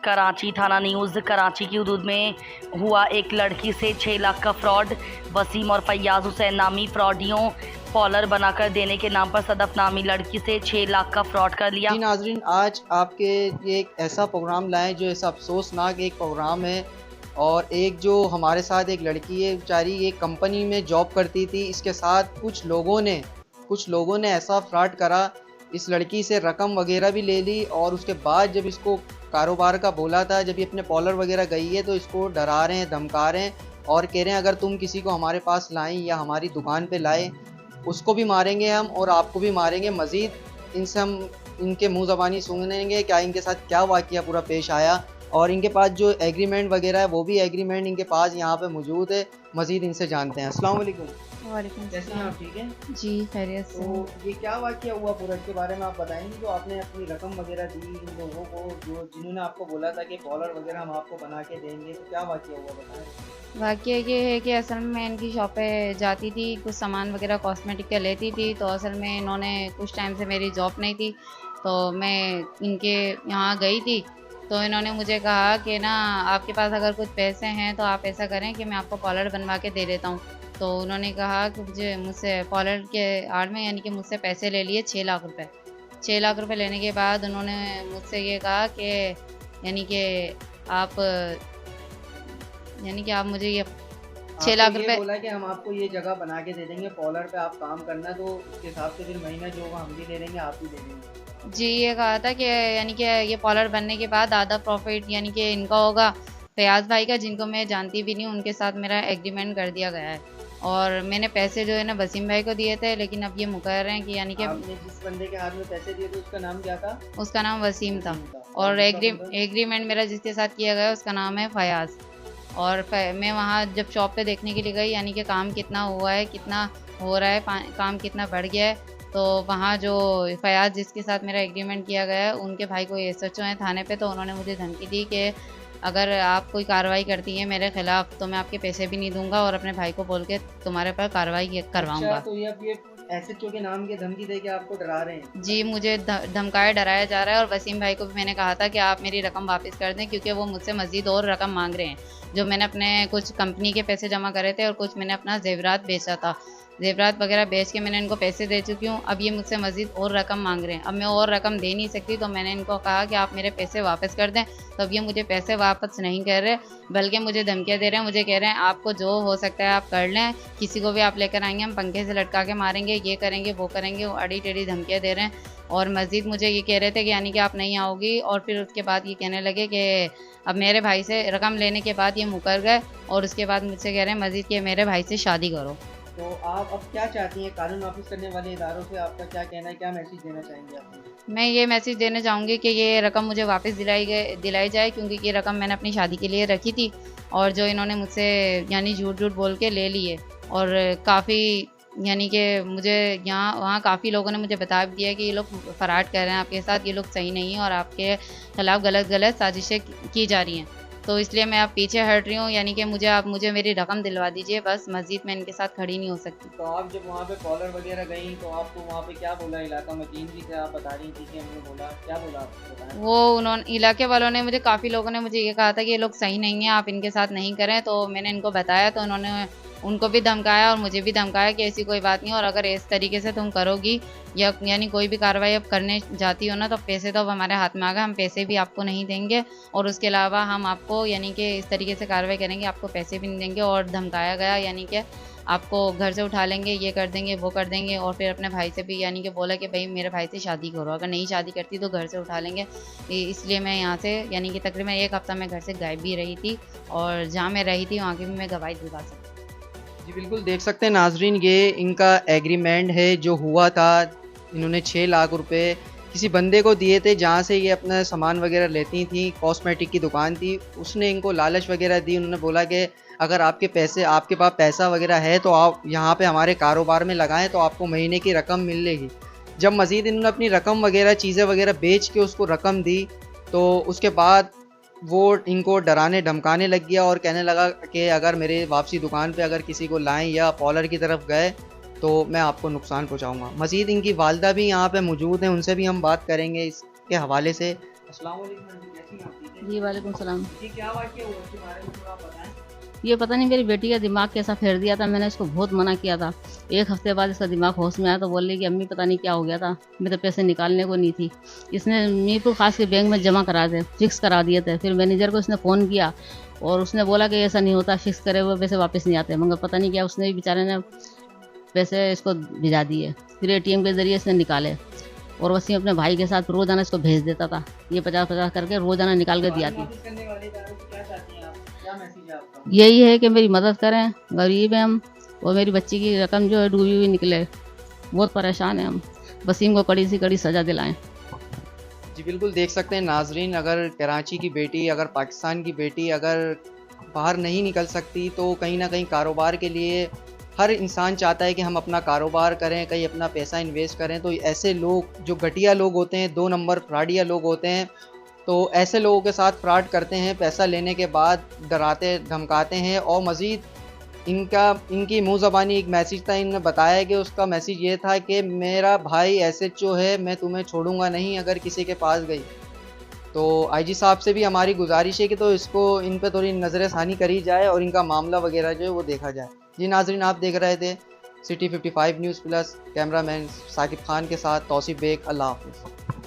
कराची थाना न्यूज़ कराची की हदूद में हुआ एक लड़की से 6 लाख का फ्रॉड। वसीम और फैयाज हुसैन नामी फ्रॉडियों कॉलर बनाकर देने के नाम पर सदफ नामी लड़की से 6 लाख का फ्रॉड कर लिया। जी नाजरीन, आज आपके ये एक ऐसा प्रोग्राम लाएं जो ऐसा अफसोसनाक एक प्रोग्राम है। और एक जो हमारे साथ एक लड़की है, बेचारी एक कंपनी में जॉब करती थी। इसके साथ कुछ लोगों ने ऐसा फ्रॉड करा, इस लड़की से रकम वगैरह भी ले ली। और उसके बाद जब इसको कारोबार का बोला था, जब ये अपने पॉलर वगैरह गई है तो इसको डरा रहे हैं, धमका रहे हैं और कह रहे हैं अगर तुम किसी को हमारे पास लाएं या हमारी दुकान पे लाएं, उसको भी मारेंगे हम और आपको भी मारेंगे। मज़ीद इनसे हम इनके मुंह ज़बानी सुनेंगे क्या इनके साथ क्या वाक़या पूरा पेश आया। और इनके पास जो एग्रीमेंट वगैरह है वो भी एग्रीमेंट इनके पास यहाँ पे मौजूद है। मज़ीद इनसे जानते हैं। अस्सलाम वालेकुम। वालेकुम कैसे हैं आप? ठीक हैं? जी, खैरियत से। तो ये क्या वाक़या हुआ पूरा, इसके बारे में आप बताएंगे? जो आपने अपनी रकम वगैरह दी इन लोगों को, जो जिन्होंने आपको बोला था कि कॉलर वगैरह हम आपको बना के देंगे, तो क्या वाक़या हुआ बताएं। वाक़या ये है कि असल में मैं इनकी शॉप पे जाती थी, कुछ सामान वगैरह कॉस्मेटिक का लेती थी। तो असल में इन्होंने कुछ टाइम से मेरी जॉब नहीं थी, तो मैं इनके यहाँ गई थी। तो इन्होंने मुझे कहा कि ना आपके पास अगर कुछ पैसे हैं तो आप ऐसा करें कि मैं आपको कॉलर बनवा के दे देता हूँ। तो उन्होंने कहा कि मुझसे कॉलर के आड़ में यानी कि मुझसे पैसे ले लिए 6 लाख रुपए। 6 लाख रुपए लेने के बाद उन्होंने मुझसे ये कहा कि यानी कि आप आप मुझे ये 6 लाख आपको ये रुपए। बोला कि हम आपको ये जगह बना के दे देंगे, कॉलर पे आप काम करना, तो उसके हिसाब से फिर महीना जो होगा हम भी दे देंगे, आप भी दे देंगे। जी, ये कहा था कि यानी कि ये पॉलर बनने के बाद आधा प्रॉफिट यानी कि इनका होगा, फयाज भाई का, जिनको मैं जानती भी नहीं, उनके साथ मेरा एग्रीमेंट कर दिया गया है। और मैंने पैसे जो है ना वसीम भाई को दिए थे, लेकिन अब ये मुकर रहे हैं कि यानी कि आपने जिस बंदे के हाथ में पैसे दिए थे उसका नाम क्या था? उसका नाम वसीम था। और दूसरा बंदा? एग्रीमेंट मेरा जिसके साथ किया गया उसका नाम है फयाज। और मैं वहाँ जब शॉप पे देखने के लिए गई यानी कि काम कितना हुआ है, कितना हो रहा है, काम कितना बढ़ गया है, तो वहाँ जो फयाज जिसके साथ मेरा एग्रीमेंट किया गया है उनके भाई को एसएचओ हैं थाने पे, तो उन्होंने मुझे धमकी दी कि अगर आप कोई कार्रवाई करती है मेरे खिलाफ तो मैं आपके पैसे भी नहीं दूंगा और अपने भाई को बोल के तुम्हारे पर कार्रवाई करवाऊंगा। अच्छा, तो ये अब ये एसएचओ के नाम की धमकी दे के आपको डरा रहे हैं? जी, मुझे धमकाया डराया जा रहा है। और वसीम भाई को भी मैंने कहा था कि आप मेरी रकम वापस कर दें, क्योंकि वो मुझसे मज़ीद और रकम मांग रहे हैं। जो मैंने अपने कुछ कंपनी के पैसे जमा करे थे और कुछ मैंने अपना ज़ेवरात बेचा था, ज़ेवरात वगैरह बेच के मैंने इनको पैसे दे चुकी हूँ। अब ये मुझसे मज़ीद और रकम मांग रहे हैं। अब मैं और रकम दे नहीं सकती, तो मैंने इनको कहा कि आप मेरे पैसे वापस कर दें। तो अब ये मुझे पैसे वापस नहीं कर रहे, बल्कि मुझे धमकियाँ दे रहे हैं। मुझे कह रहे हैं आपको जो हो सकता है आप कर लें, किसी को भी आप लेकर आएंगे हम पंखे से लटका के मारेंगे, ये करेंगे वो करेंगे। वो अड़ी टेढ़ी धमकियाँ दे रहे हैं। और मज़ीद मुझे ये कह रहे थे कि यानी कि आप नहीं आओगी। और फिर उसके बाद ये कहने लगे कि अब मेरे भाई से रकम लेने के बाद ये मुकर गए और उसके बाद मुझसे कह रहे हैं मज़ीद कि मेरे भाई से शादी करो। तो आप अब क्या चाहती हैं? कानून वापस करने वाले इदारों से आपका क्या कहना है, क्या मैसेज देना चाहेंगे आप? मैं ये मैसेज देना चाहूँगी कि ये रकम मुझे वापस दिलाई जाए, क्योंकि ये रकम मैंने अपनी शादी के लिए रखी थी और जो इन्होंने मुझसे यानी झूठ बोल के ले ली है। और काफ़ी यानी कि मुझे यहाँ वहाँ काफ़ी लोगों ने मुझे बता भी दिया कि ये लोग फराड कर रहे हैं आपके साथ, ये लोग सही नहीं है और आपके खिलाफ़ गलत साजिशें की जा रही हैं। तो इसलिए मैं अब पीछे हट रही हूँ, यानी कि मुझे मेरी रकम दिलवा दीजिए बस। मज़ीद मैं इनके साथ खड़ी नहीं हो सकती। तो आप जब वहाँ पे कॉलर वगैरह गई तो आपको वहाँ पे क्या बोला इलाका मकीन जी से? आप बता रही थी कि हमने बोला, क्या बोला आपको बताएं? वो उन्होंने इलाके वालों ने मुझे काफ़ी लोगों ने मुझे ये कहा था कि ये लोग सही नहीं हैं, आप इनके साथ नहीं करें। तो मैंने इनको बताया, तो उन्होंने उनको भी धमकाया और मुझे भी धमकाया कि ऐसी कोई बात नहीं, और अगर इस तरीके से तुम करोगी या यानी कोई भी कार्रवाई अब करने जाती हो ना, तो पैसे तो अब हमारे हाथ में आ गए, हम पैसे भी आपको नहीं देंगे और उसके अलावा हम आपको यानी कि इस तरीके से कार्रवाई करेंगे, आपको पैसे भी नहीं देंगे। और धमकाया गया यानी कि आपको घर से उठा लेंगे, ये कर देंगे वो कर देंगे। और फिर अपने भाई से भी यानी कि बोला कि भाई मेरे भाई से शादी करो, अगर नहीं शादी करती तो घर से उठा लेंगे। इसलिए मैं यहाँ से यानी कि तकरीबन 1 हफ़्ता मैं घर से गायब भी रही थी और जहाँ मैं रही थी वहाँ की भी मैं गवाही दिलवा सकती। जी बिल्कुल, देख सकते हैं नाजरीन, ये इनका एग्रीमेंट है जो हुआ था। इन्होंने 6 लाख रुपए किसी बंदे को दिए थे जहाँ से ये अपना सामान वगैरह लेती थी, कॉस्मेटिक की दुकान थी। उसने इनको लालच वगैरह दी, उन्होंने बोला कि अगर आपके पास पैसा वगैरह है तो आप यहाँ पे हमारे कारोबार में लगाएं तो आपको महीने की रकम मिलेगी। जब मज़ीद इन्होंने अपनी रकम वगैरह चीज़ें वगैरह बेच के उसको रकम दी, तो उसके बाद वो इनको डराने धमकाने लग गया और कहने लगा कि अगर मेरे वापसी दुकान पे अगर किसी को लाएं या पॉलर की तरफ गए तो मैं आपको नुकसान पहुंचाऊंगा। मज़ीद इनकी वालदा भी यहाँ पे मौजूद हैं, उनसे भी हम बात करेंगे इसके हवाले से। अस्सलाम वालेकुम जी, कैसी हैं आप? ठीक हैं जी वालेकुम सलाम। जी, क्या वाक़या हुआ इसके बारे में थोड़ा बताएं। ये पता नहीं मेरी बेटी का दिमाग कैसा फेर दिया था, मैंने इसको बहुत मना किया था। 1 हफ्ते बाद इसका दिमाग होश में आया तो बोल रही कि अम्मी पता नहीं क्या हो गया था, मैं तो पैसे निकालने को नहीं थी। इसने मीरपुर खास के बैंक में जमा करा दिए, फिक्स करा दिए थे। फिर मैनेजर को इसने फ़ोन किया और उसने बोला कि ऐसा नहीं होता, फिक्स करे हुए पैसे वापस नहीं आते। मगर पता नहीं क्या उसने भी बेचारे ने पैसे इसको भिजा दिए, फिर एटीएम के ज़रिए इसने निकाले और वसीम अपने भाई के साथ रोज़ाना इसको भेज देता था। ये 50-50 करके रोज़ाना निकाल के दिया थी। वापस करने वाले दारू को क्या चाहती हैं आप? क्या मैसेज है आपका? यही है कि मेरी मदद करें, गरीब हैं हम और मेरी बच्ची की रकम जो है डूबी हुई निकले। बहुत परेशान हैं हम, वसीम को कड़ी से कड़ी सज़ा दिलाएं। जी बिल्कुल, देख सकते हैं नाजरीन, अगर कराची की बेटी, अगर पाकिस्तान की बेटी अगर बाहर नहीं निकल सकती तो कहीं ना कहीं कारोबार के लिए हर इंसान चाहता है कि हम अपना कारोबार करें, कहीं अपना पैसा इन्वेस्ट करें। तो ऐसे लोग जो घटिया लोग होते हैं, 2 नंबर फ्रॉडिया लोग होते हैं, तो ऐसे लोगों के साथ फ्रॉड करते हैं। पैसा लेने के बाद डराते धमकाते हैं और मज़ीद इनकी मुँह ज़बानी एक मैसेज था, इन्होंने बताया कि उसका मैसेज ये था कि मेरा भाई एसएचओ है, मैं तुम्हें छोड़ूंगा नहीं अगर किसी के पास गई। तो आईजी साहब से भी हमारी गुजारिश है कि तो इन पे थोड़ी नज़र षानी करी जाए और इनका मामला वगैरह जो है वो देखा जाए। जी नाजरीन, आप देख रहे थे city 55 news plus, cameraman Saqib Khan के साथ तौसीफ बेग। अल्लाह हाफ़िज़।